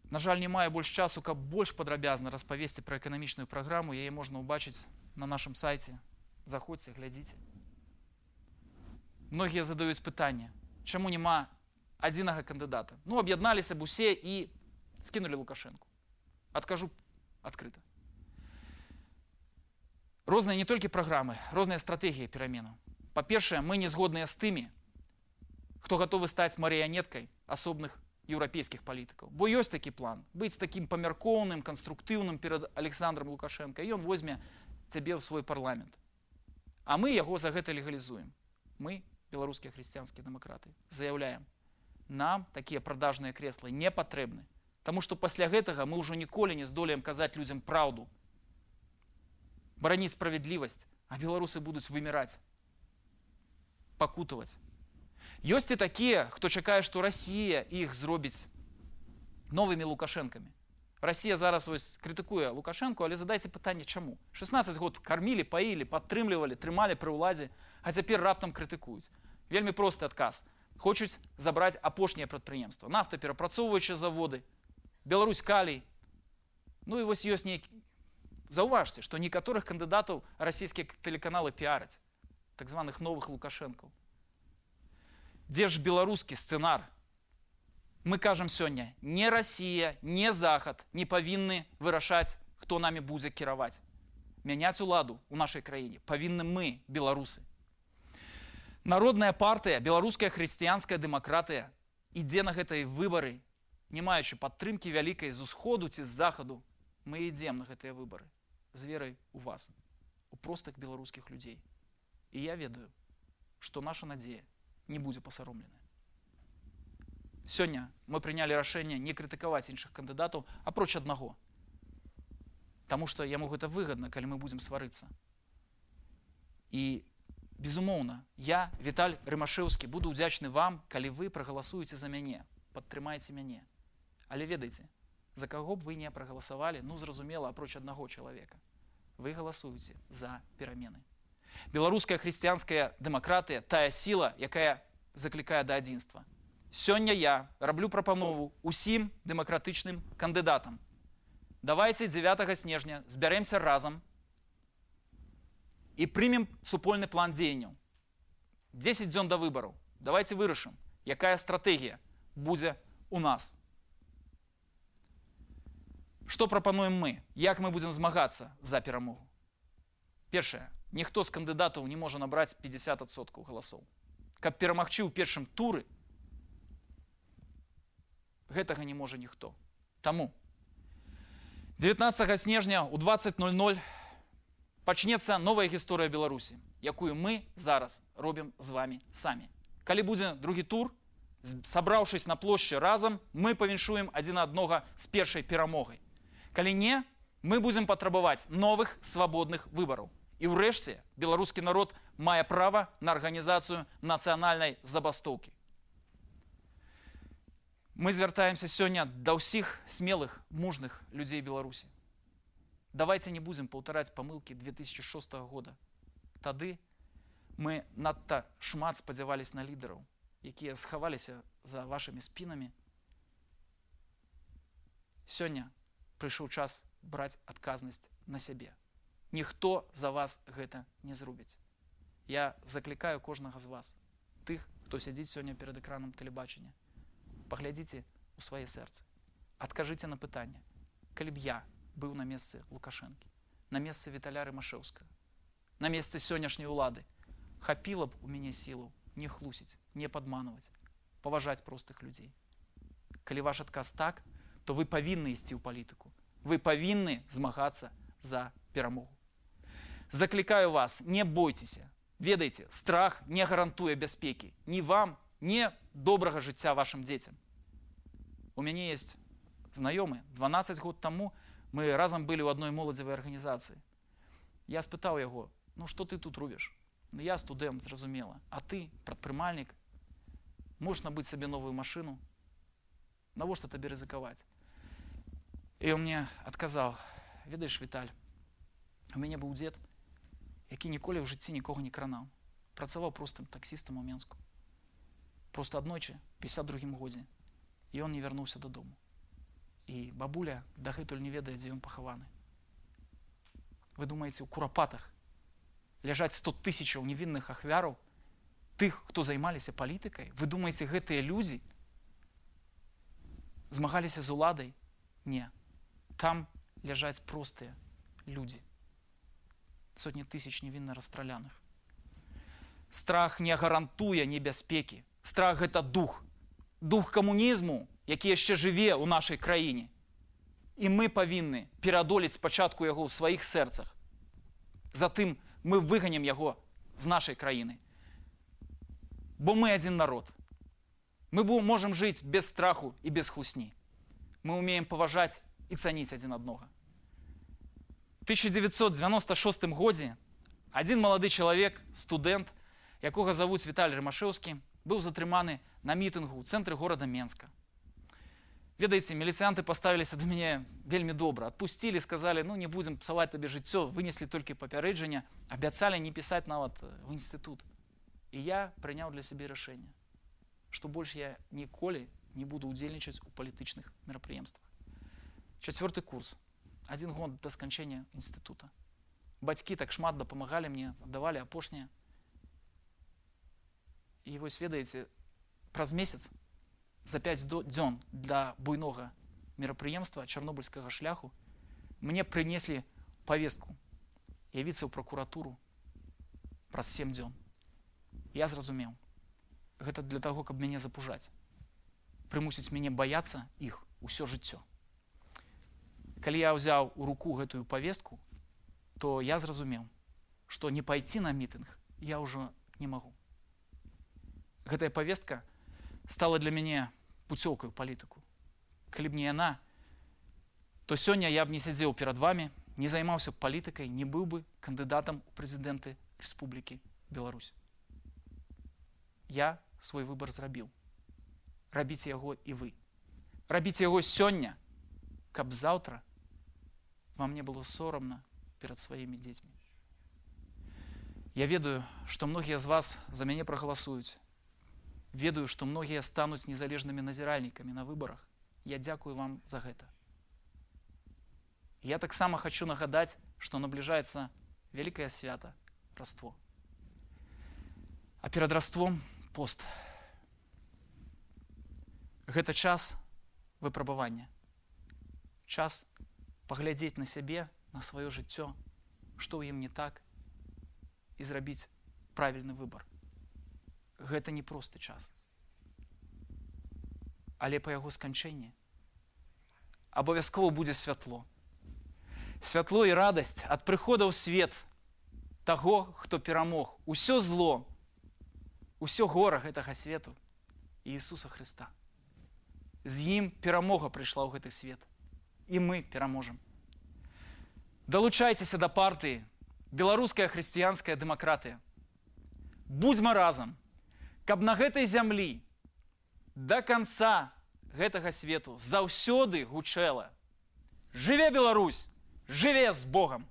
На жаль, не маю больш часу, каб больш падрабязна распавесці пра эканамічную праграму. Яе можна ўбачыць на нашым сайце. Заходзьце, глядзіце. Многія задаюць пытанне, чаму няма адзінага кандыдата? Ну, аб'ядналіся б усе і скінулі Лукашэнку. Адкажу адкрыта. Розныя не толькі праграмы, розныя стратэгіі пераменаў. Па-першае, мы не згодныя з тымі, хто гатовы стаць марыянеткай асобных еўрапейскіх палітыкаў. Бо ёсць такі план быць такім памяркоўным, канструктыўным перад Александром Лукашенко, і ён возьме цябе ў свой парламент. А мы яго за гэта легалізуем. Мы, беларускія хрысціянскія дэмакраты, заяўляем, нам такія прадажныя крэслы не патрэбны, таму што пасля гэтага мы ўжо ніколі не здолеем казаць людзям праўду, бараніць справядлівасць, а беларусы будуць выміраць, пакутаваць. Ёсць і такія, хто чакае, што Расія іх зробіць новымі Лукашэнкамі. Расія зараз ось крытыкуе Лукашэнку, але задайце пытанне, чаму? 16 год кармілі, паілі, падтрымлівалі, трымалі пры ўладзе, а цяпер раптам крытыкуюць. Вельмі просты адказ. Хочуць забраць апошнія прадпрыемства. Нафтаперапрацоўваючыя заводы, Беларусь калій. Ну і вось ёсць нейкі... Заўважце, што некаторых кандыдатаў расійскія тэлеканалы піараць, так званых новых Лукашэнкаў. Дзе ж беларускі сцэнар? Мы кажам сёння, не Расія, не Захад не павінны вырашаць, хто намі будзе кіраваць. Мяняць уладу ў нашай краіне павінны мы, беларусы. Народная партыя, беларуская хрысціянская дэмакратыя ідзе на гэтыя выбары, не маючы падтрымкі вялікай з усходу ці з захаду. Мы ідзем на гэтыя выбары з верай у вас, у простых беларускіх людзей. І я ведаю, што наша надзея не будзе пасаромленая. Сёння мы прынялі рашэнне не крытыкаваць іншых кандыдатаў, апроч аднаго. Таму што яму гэта выгадна, калі мы будзем сварыцца. І, безумоўна, я, Віталь Рымашэўскі, буду ўдзячны вам, калі вы прагаласуеце за мяне, падтрымаеце мяне. Але ведайце, за каго б вы не прагаласавалі, ну, зразумела, апроч аднаго чалавека. Вы галасуеце за перамены. Беларуская хрысціянская дэмакратыя – тая сіла, якая заклікае да адзінства. Сёння я раблю прапанову усім дэмакратычным кандыдатам. Давайце 9 снежня збярэмся разам і прымем супольны план дзеянняў. 10 дзён да выбараў. Давайце вырашым, якая стратэгія будзе у нас. Што прапануем мы? Як мы будзем змагацца за перамогу? Першае. Ніхто з кандыдатаў не можа набраць 50% галасоў. Каб перамагчы ў першым туры, гэтага не можа ніхто. Таму 19 снежня ў 20:00 пачнецца новая гісторыя Беларусі, якую мы зараз робім з вамі самі. Калі будзе другі тур, сабраўшись на плошчы разам, мы павіншуем адзін аднога з першай перамогай. Калі не, мы будзем патрабаваць новых свабодных выбараў. І ўрэшце беларускі народ мае права на арганізацыю нацыянальнай забастоўкі. Мы звяртаемся сёння да ўсіх смелых, мужных людзей Беларусі. Давайце не будзем паўтараць памылкі 2006 года. Тады мы надта шмат спадзявались на лідараў, якія схаваліся за вашымі спінамі. Сёння прыйшоў час браць адказнасць на сябе. Ніхто за вас гэта не зробіць. Я заклікаю кожнага з вас, тых, хто сядзіць сёння перад экранам тэлебачання. Паглядзіце ў свае сэрцы. Адкажыце на пытанне, калі б я быў на месцы Лукашэнкі, на месцы Віталя Рымашэўскага, на месцы сённяшняй улады, хапіла б у мяне сілаў не хлусіць, не падманваць, паважаць простых людзей. Калі ваш адказ так, то вы павінны ісці ў палітыку. Вы павінны змагацца за перамогу. Заклікаю вас, не бойцеся. Ведайце, страх не гарантуе бяспекі. Ні вам, ні добрага жыцця вашым дзецям. У мяне ёсць знаёмы. 12 год таму мы разам былі ў адной моладзевай арганізацыі. Я спытаў яго, ну што ты тут робіш? Ну я студэнт, зразумела. А ты, прадпрымальнік, можаш набыць сабе новую машыну? Навошта табе рызыкаваць? І он мне адказаў, ведаеш, Віталь, у мяне быў дзед, які ніколі ў жыцці нікога не кранаў. Працаваў простым таксістам у Менску. Проста аднойчы, 52-м годзе, і он не вярнуўся дадому. І бабуля дагэтуль не ведае, дзе ён пахаваны. Вы думаеце, у курапатах ляжаць 100 тысячаў невінных ахвяраў тых, хто займаліся палітыкай? Вы думаеце, гэтыя людзі змагаліся з уладай? Не. Там ляжаць простыя людзі. Сотні тысяч невінна расстраляных. Страх не гарантуе небяспекі. Страх – гэта дух. Дух камунізму, які яшчэ жыве ў нашай краіне. І мы павінны пераадолець спачатку яго ў сваіх сэрцах. Затым мы выганем яго з нашай краіны. Бо мы адзін народ. Мы можам жыць без страху і без хлусні. Мы умеем паважаць і цаніць адзін аднога. В 1996 годзе адзін малады чалавек, студэнт, якога завуць Віталій Рымашэўскі, быў затрыманы на мітынгу ў цэнтры горада Менска. Ведаеце, міліцыянты паставіліся да мяне вельмі добра. Адпусцілі, сказалі, ну не будзем псаваць табе жыццё, вынеслі толькі папярэджання, абяцалі не пісаць нават в інстытут. І я прыняў для сябе рашэнне, што больш я ніколі не буду ўдзельнічаць у палітычных мерапрыемствах. 4-й курс. 1 год да сканчэння інстытута. Бацькі так шмат дапамагалі мне, аддавалі апошняе. І вось ведаеце, праз месяц, за 5 дзён для буйнога мерапрыемства чарнобыльскага шляху, мне прынеслі павестку явіцца ў пракуратуру праз 7 дзён. Я зразумеў, гэта для таго, каб мяне запужаць, прымусіць мяне баяцца іх усё жыццё. Калі я ўзяў у руку гэтую павестку, то я зразумеў, што не пайці на мітынг я ўжо не магу. Гэтая павестка стала для мяне пуцёўкай у палітыку. Калі б не яна, то сёння я б не сядзеў перад вамі, не займаўся б палітыкай, не быў бы кандыдатам у прэзідэнты Рэспублікі Беларусь. Я свой выбар зрабіў. Рабіце яго і вы. Рабіце яго сёння, каб заўтра вам не было сорамна перад сваімі дзецьмі. Я ведаю, што многія з вас за мяне прагаласуюць. Ведаю, што многія стануць незалежнымі назіральнікамі на выбарах. Я дзякую вам за гэта. Я таксама хачу нагадаць, што набліжаецца вялікае свята – Раство. А перад Раством – пост. Гэта час выпрабавання. Час паглядзець на сябе, на сваё жыццё, што ў ім не так, і зрабіць правільны выбар. Гэта не просты час. Але па яго сканчэнні абавязкова будзе святло. Святло і радасць ад прыхода ў свет таго, хто перамог усё зло, усё гора гэтага свету, Іісуса Хрыста. З ім перамога прыйшла ў гэты свет. І мы пераможам. Далучайцеся да партыі «Беларуская хрысціянская дэмакратыя». Будзьма разам, каб на гэтай зямлі да канца гэтага свету заўсёды гучэла: «Жыве Беларусь! Жыве з Богам!»